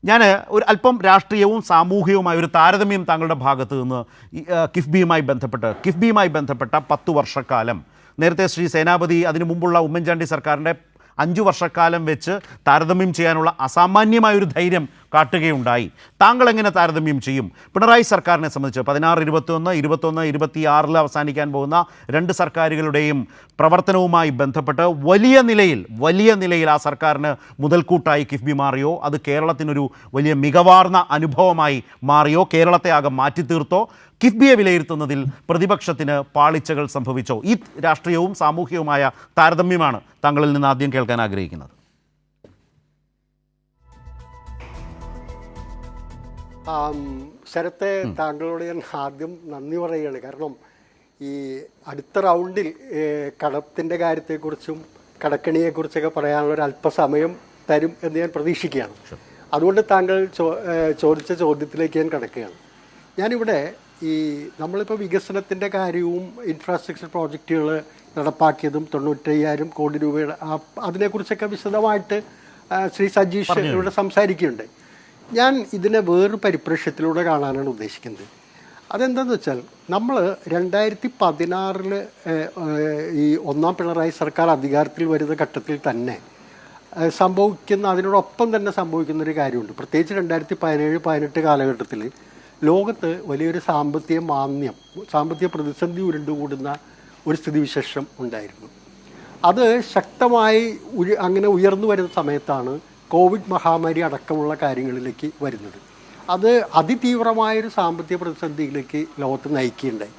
ഞാൻ ഒരു അല്പം രാഷ്ട്രീയവും സാമൂഹികവുമായ ഒരു താരതമ്യം താങ്കളുടെ ഭാഗത്ത് നിന്ന് കിഫ്ബിയുമായി ബന്ധപ്പെട്ട 10 വർഷക്കാലം നേരത്തെ ശ്രീ സേനാപതി അതിനു മുമ്പുള്ള ഉമ്മൻചാണ്ടി സർക്കാരിൻ്റെ 5 വർഷക്കാലം വെച്ച് താരതമ്യം ചെയ്യാനുള്ള അസാമാന്യമായൊരു ധൈര്യം കാട്ടുകയുണ്ടായി. താങ്കൾ എങ്ങനെ താരതമ്യം ചെയ്യും? പിണറായി സർക്കാരിനെ സംബന്ധിച്ച് 16, 21, 26 അവസാനിക്കാൻ പോകുന്ന 2 സർക്കാരുകളുടെയും പ്രവർത്തനവുമായി ബന്ധപ്പെട്ട് വലിയ നിലയിൽ ആ സർക്കാരിന് മുതൽക്കൂട്ടായി കിഫ്ബി മാറിയോ? അത് കേരളത്തിനൊരു വലിയ മികവാർന്ന അനുഭവമായി മാറിയോ? കേരളത്തെ ആകെ മാറ്റിത്തീർത്തോ? കിഫ്ബിയെ വിലയിരുത്തുന്നതിൽ പ്രതിപക്ഷത്തിന് പാളിച്ചകൾ സംഭവിച്ചോ? ഈ രാഷ്ട്രീയവും സാമൂഹികവുമായ താരതമ്യമാണ് താങ്കളിൽ നിന്ന് ആദ്യം കേൾക്കാൻ ആഗ്രഹിക്കുന്നത്. ശരത്തെ, താങ്കളോട് ഞാൻ ആദ്യം നന്ദി പറയുകയാണ്. കാരണം ഈ അടുത്ത റൗണ്ടിൽ കടത്തിൻ്റെ കാര്യത്തെക്കുറിച്ചും കടക്കണിയെക്കുറിച്ചൊക്കെ പറയാനുള്ള ഒരു അല്പസമയം തരും എന്ന് ഞാൻ പ്രതീക്ഷിക്കുകയാണ്. അതുകൊണ്ട് താങ്കൾ ചോദിച്ച ചോദ്യത്തിലേക്ക് ഞാൻ കടക്കുകയാണ്. ഞാനിവിടെ നമ്മളിപ്പോൾ വികസനത്തിൻ്റെ കാര്യവും ഇൻഫ്രാസ്ട്രക്ചർ പ്രോജക്റ്റുകൾ നടപ്പാക്കിയതും 95,000 കോടി രൂപയുടെ അതിനെക്കുറിച്ചൊക്കെ വിശദമായിട്ട് ശ്രീ സജീഷ് ഇവിടെ സംസാരിക്കുകയുണ്ടായി. ഞാൻ ഇതിനെ വേറൊരു പരിപ്രേക്ഷ്യത്തിലൂടെ കാണാനാണ് ഉദ്ദേശിക്കുന്നത്. അതെന്താണെന്ന് വെച്ചാൽ, നമ്മൾ 2016 ഈ ഒന്നാം പിണറായി സർക്കാർ അധികാരത്തിൽ വരുന്ന ഘട്ടത്തിൽ തന്നെ അതിനോടൊപ്പം തന്നെ സംഭവിക്കുന്നൊരു കാര്യമുണ്ട്. പ്രത്യേകിച്ച് 2017-18 കാലഘട്ടത്തിൽ ലോകത്ത് വലിയൊരു സാമ്പത്തിക പ്രതിസന്ധി ഉരുണ്ടുകൂടുന്ന ഒരു സ്ഥിതിവിശേഷം ഉണ്ടായിരുന്നു. അത് ശക്തമായി അങ്ങനെ ഉയർന്നു വരുന്ന സമയത്താണ് കോവിഡ് മഹാമാരി അടക്കമുള്ള കാര്യങ്ങളിലേക്ക് വരുന്നത്. അത് അതിതീവ്രമായൊരു സാമ്പത്തിക പ്രതിസന്ധിയിലേക്ക് ലോകത്ത് നയിക്കുകയുണ്ടായി.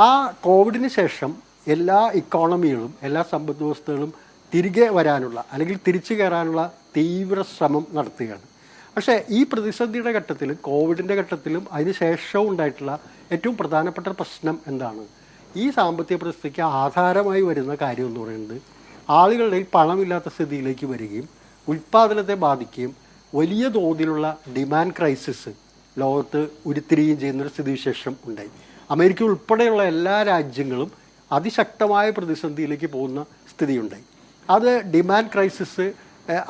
ആ കോവിഡിന് ശേഷം എല്ലാ ഇക്കോണമികളും എല്ലാ സമ്പദ് വ്യവസ്ഥകളും തിരികെ വരാനുള്ള അല്ലെങ്കിൽ തിരിച്ചു കയറാനുള്ള തീവ്ര ശ്രമം നടത്തുകയാണ്. പക്ഷേ ഈ പ്രതിസന്ധിയുടെ ഘട്ടത്തിൽ, കോവിഡിൻ്റെ ഘട്ടത്തിലും അതിന് ശേഷവും ഉണ്ടായിട്ടുള്ള ഏറ്റവും പ്രധാനപ്പെട്ട പ്രശ്നം എന്താണ്? ഈ സാമ്പത്തിക പ്രതിസന്ധിക്ക് ആധാരമായി വരുന്ന കാര്യം എന്ന് പറയുന്നത് ആളുകളുടെ പണമില്ലാത്ത സ്ഥിതിയിലേക്ക് വരികയും ഉൽപ്പാദനത്തെ ബാധിക്കുകയും വലിയ തോതിലുള്ള ഡിമാൻഡ് ക്രൈസിസ് ലോകത്ത് ഉരുത്തിരിയുകയും ചെയ്യുന്നൊരു സ്ഥിതിവിശേഷം ഉണ്ടായി. അമേരിക്ക ഉൾപ്പെടെയുള്ള എല്ലാ രാജ്യങ്ങളും അതിശക്തമായ പ്രതിസന്ധിയിലേക്ക് പോകുന്ന സ്ഥിതിയുണ്ടായി. അത് ഡിമാൻഡ് ക്രൈസിസ്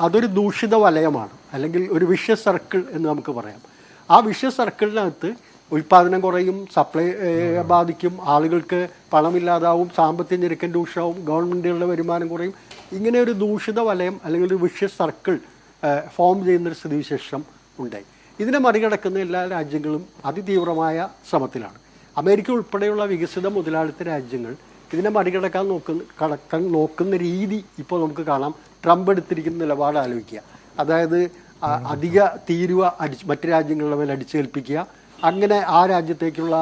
അതൊരു ദൂഷിത വലയമാണ്, അല്ലെങ്കിൽ ഒരു വിഷ്യസ് സർക്കിൾ എന്ന് നമുക്ക് പറയാം. ആ വിഷ്യസ് സർക്കിളിനകത്ത് ഉൽപ്പാദനം കുറയും, സപ്ലൈ ബാധിക്കും, ആളുകൾക്ക് പണമില്ലാതാവും, സാമ്പത്തിക ഞെരുക്കം രൂക്ഷമാവും, ഗവൺമെൻറ്റുകളുടെ വരുമാനം കുറയും. ഇങ്ങനെ ഒരു ദൂഷിത വലയം അല്ലെങ്കിൽ ഒരു വിഷ്യസ് സർക്കിൾ ഫോം ചെയ്യുന്നൊരു സ്ഥിതിവിശേഷം ഉണ്ടായി. ഇതിനെ മറികടക്കുന്ന എല്ലാ രാജ്യങ്ങളും അതിതീവ്രമായ ശ്രമത്തിലാണ്. അമേരിക്ക ഉൾപ്പെടെയുള്ള വികസിത മുതലാളിത്ത രാജ്യങ്ങൾ ഇതിനെ മറികടക്കാൻ നോക്കുന്ന രീതി ഇപ്പോൾ നമുക്ക് കാണാം. ട്രംപ് എടുത്തിരിക്കുന്ന നിലപാട് ആലോചിക്കുക. അതായത് അധിക തീരുവ മറ്റ് രാജ്യങ്ങളുടെ മേൽ അടിച്ചേൽപ്പിക്കുക, അങ്ങനെ ആ രാജ്യത്തേക്കുള്ള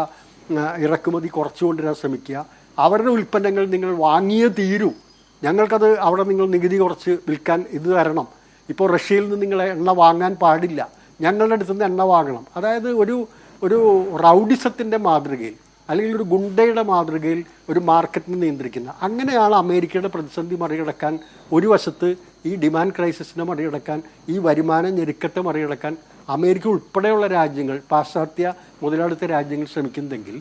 ഇറക്കുമതി കുറച്ചുകൊണ്ടുവരാൻ ശ്രമിക്കുക, അവരുടെ ഉൽപ്പന്നങ്ങൾ നിങ്ങൾ വാങ്ങിയേ തീരൂ, ഞങ്ങൾക്കത് അവിടെ നിങ്ങൾ നികുതി കുറച്ച് വിൽക്കാൻ ഇത് തരണം, ഇപ്പോൾ റഷ്യയിൽ നിന്ന് നിങ്ങൾ എണ്ണ വാങ്ങാൻ പാടില്ല, ഞങ്ങളുടെ അടുത്ത് നിന്ന് എണ്ണ വാങ്ങണം. അതായത് ഒരു റൗഡിസത്തിൻ്റെ മാതൃകയിൽ അല്ലെങ്കിൽ ഒരു ഗുണ്ടയുടെ മാതൃകയിൽ ഒരു മാർക്കറ്റിനെ നിയന്ത്രിക്കുന്ന, അങ്ങനെയാണ് അമേരിക്കയുടെ പ്രതിസന്ധി മറികടക്കാൻ, ഒരു വശത്ത് ഈ ഡിമാൻഡ് ക്രൈസിസിനെ മറികടക്കാൻ, ഈ വരുമാന ഞെരുക്കത്തെ മറികടക്കാൻ അമേരിക്ക ഉൾപ്പെടെയുള്ള രാജ്യങ്ങൾ, പാശ്ചാത്യ മുതലാളിത്ത രാജ്യങ്ങൾ ശ്രമിക്കുന്നതെങ്കിൽ,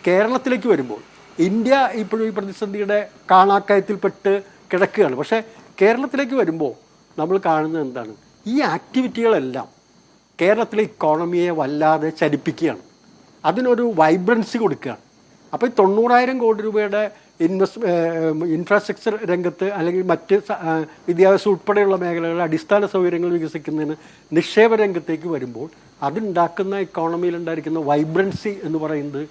കേരളത്തിലേക്ക് വരുമ്പോൾ ഇന്ത്യ ഇപ്പോഴും ഈ പ്രതിസന്ധിയുടെ കാണാക്കയത്തിൽപ്പെട്ട് കിടക്കുകയാണ്. പക്ഷേ കേരളത്തിലേക്ക് വരുമ്പോൾ നമ്മൾ കാണുന്നത് എന്താണ്? ഈ ആക്ടിവിറ്റികളെല്ലാം കേരളത്തിലെ ഇക്കോണമിയെ വല്ലാതെ ചലിപ്പിക്കുകയാണ്, അതിനൊരു വൈബ്രൻസി കൊടുക്കുകയാണ്. അപ്പോൾ ഈ 90,000 കോടി രൂപയുടെ ഇൻഫ്രാസ്ട്രക്ചർ രംഗത്ത് അല്ലെങ്കിൽ മറ്റ് വിദ്യാഭ്യാസം ഉൾപ്പെടെയുള്ള മേഖലകളിൽ അടിസ്ഥാന സൗകര്യങ്ങൾ വികസിക്കുന്നതിന് നിക്ഷേപ രംഗത്തേക്ക് വരുമ്പോൾ അതുണ്ടാക്കുന്ന ഇക്കോണമിയിലുണ്ടായിരിക്കുന്ന വൈബ്രൻസി എന്ന് പറയുന്നത്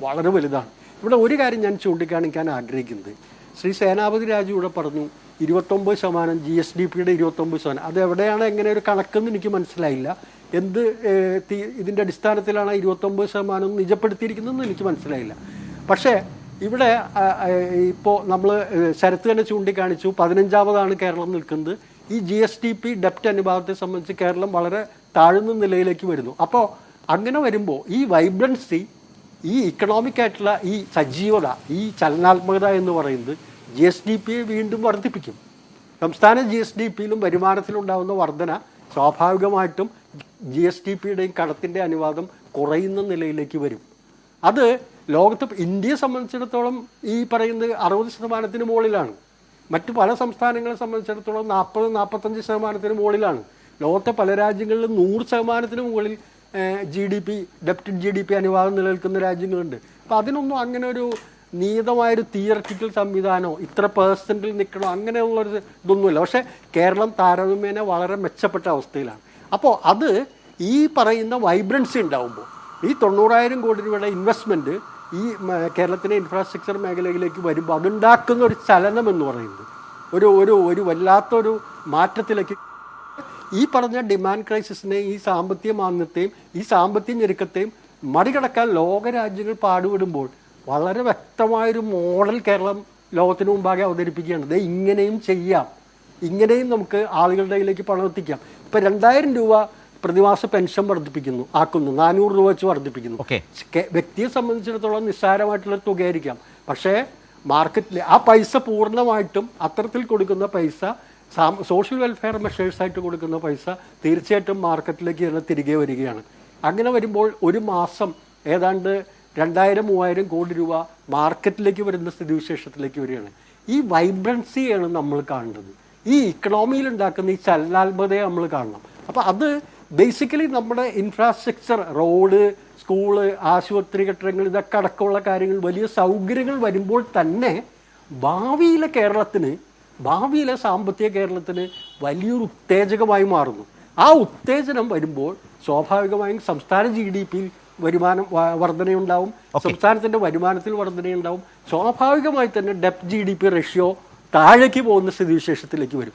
വളരെ വലുതാണ്. ഇവിടെ ഒരു കാര്യം ഞാൻ ചൂണ്ടിക്കാണിക്കാൻ ആഗ്രഹിക്കുന്നത്, ശ്രീ സേനാപതി രാജു ഇവിടെ പറഞ്ഞു 29% GSDPയുടെ 29%. അത് എവിടെയാണ് എങ്ങനെ ഒരു കണക്കെന്ന് എനിക്ക് മനസ്സിലായില്ല. ഇതിൻ്റെ അടിസ്ഥാനത്തിലാണ് 29% നിജപ്പെടുത്തിയിരിക്കുന്നതെന്ന് എനിക്ക് മനസ്സിലായില്ല. പക്ഷേ ഇവിടെ ഇപ്പോൾ നമ്മൾ ശരത്ത് തന്നെ ചൂണ്ടിക്കാണിച്ചു, 15ാമതാണ് കേരളം നിൽക്കുന്നത്. ഈ GSDP ഡെപ്റ്റ് അനുപാതത്തെ സംബന്ധിച്ച് കേരളം വളരെ താഴ്ന്ന നിലയിലേക്ക് വരുന്നു. അപ്പോൾ അങ്ങനെ വരുമ്പോൾ ഈ വൈബ്രൻസി, ഈ ഇക്കണോമിക് ആയിട്ടുള്ള ഈ സജീവത, ഈ ചലനാത്മകത എന്ന് പറയുന്നത് GSDPയെ വീണ്ടും വർദ്ധിപ്പിക്കും. സംസ്ഥാന GSDPയിലും വരുമാനത്തിലുണ്ടാകുന്ന വർധന സ്വാഭാവികമായിട്ടും GSDPയുടെയും കടത്തിൻ്റെ അനുപാതം കുറയുന്ന നിലയിലേക്ക് വരും. അത് ലോകത്ത് ഇന്ത്യയെ സംബന്ധിച്ചിടത്തോളം ഈ പറയുന്നത് 60% മുകളിലാണ്. മറ്റു പല സംസ്ഥാനങ്ങളെ സംബന്ധിച്ചിടത്തോളം 40-45% മുകളിലാണ്. ലോകത്തെ പല രാജ്യങ്ങളിലും 100% മുകളിൽ ഡെപ്റ്റ് GDP അനുപാതം നിലനിൽക്കുന്ന രാജ്യങ്ങളുണ്ട്. അപ്പം അതിനൊന്നും അങ്ങനെ ഒരു നിയതമായൊരു തിയററ്റിക്കൽ സംവിധാനമോ ഇത്ര പേഴ്സൻറ്റിൽ നിൽക്കണോ അങ്ങനെയുള്ളൊരു ഇതൊന്നുമില്ല. പക്ഷേ കേരളം താരതമ്യേന വളരെ മെച്ചപ്പെട്ട അവസ്ഥയിലാണ്. അപ്പോൾ അത് ഈ പറയുന്ന വൈബ്രൻസി ഉണ്ടാകുമ്പോൾ ഈ 90,000 കോടി രൂപയുടെ ഇൻവെസ്റ്റ്മെൻറ്റ് ഈ കേരളത്തിൻ്റെ ഇൻഫ്രാസ്ട്രക്ചർ മേഖലയിലേക്ക് വരുമ്പോൾ അതുണ്ടാക്കുന്ന ഒരു ചലനം എന്ന് പറയുന്നത് ഒരു വല്ലാത്തൊരു മാറ്റത്തിലേക്ക് ഈ പറഞ്ഞ ഡിമാൻഡ് ക്രൈസിസിനെയും ഈ സാമ്പത്തിക മാന്ദ്യത്തെയും ഈ സാമ്പത്തിക ഞെരുക്കത്തെയും മറികടക്കാൻ ലോകരാജ്യങ്ങൾ പാടുപെടുമ്പോൾ വളരെ വ്യക്തമായൊരു മോഡൽ കേരളം ലോകത്തിന് മുമ്പാകെ അവതരിപ്പിക്കുകയാണ്. ഇത് ഇങ്ങനെയും ചെയ്യാം, ഇങ്ങനെയും നമുക്ക് ആളുകളുടെ കയ്യിലേക്ക് പണം എത്തിക്കാം. ഇപ്പം 2,000 രൂപ പ്രതിമാസ പെൻഷൻ വർദ്ധിപ്പിക്കുന്നു, 400 രൂപ വെച്ച് വർദ്ധിപ്പിക്കുന്നു. വ്യക്തിയെ സംബന്ധിച്ചിടത്തോളം നിസ്സാരമായിട്ടുള്ള തുകയായിരിക്കാം. പക്ഷേ മാർക്കറ്റിൽ ആ പൈസ പൂർണ്ണമായിട്ടും അത്തരത്തിൽ കൊടുക്കുന്ന പൈസ സോഷ്യൽ വെൽഫെയർ മെഷേഴ്സായിട്ട് കൊടുക്കുന്ന പൈസ തീർച്ചയായിട്ടും മാർക്കറ്റിലേക്ക് തന്നെ തിരികെ വരികയാണ്. അങ്ങനെ വരുമ്പോൾ ഒരു മാസം ഏതാണ്ട് 2,000-3,000 കോടി രൂപ മാർക്കറ്റിലേക്ക് വരുന്ന സ്ഥിതിവിശേഷത്തിലേക്ക് വരികയാണ്. ഈ വൈബ്രൻസിയാണ് നമ്മൾ കാണേണ്ടത്. ഈ ഇക്കണോമിയിൽ ഉണ്ടാക്കുന്ന ഈ ചലനാത്മകതയെ നമ്മൾ കാണണം. അപ്പോൾ അത് ബേസിക്കലി നമ്മുടെ ഇൻഫ്രാസ്ട്രക്ചർ, റോഡ്, സ്കൂള്, ആശുപത്രി കെട്ടിടങ്ങൾ, ഇതൊക്കെ അടക്കമുള്ള കാര്യങ്ങൾ, വലിയ സൗകര്യങ്ങൾ വരുമ്പോൾ തന്നെ ഭാവിയിലെ സാമ്പത്തിക കേരളത്തിന് വലിയൊരു ഉത്തേജകമായി മാറുന്നു. ആ ഉത്തേജനം വരുമ്പോൾ സ്വാഭാവികമായും സംസ്ഥാന GDP-യിൽ വർധനയുണ്ടാവും, സംസ്ഥാനത്തിൻ്റെ വരുമാനത്തിൽ വർധനയുണ്ടാവും. സ്വാഭാവികമായി തന്നെ ഡെപ്റ്റ് GDP റേഷ്യോ താഴേക്ക് പോകുന്ന സ്ഥിതിവിശേഷത്തിലേക്ക് വരും.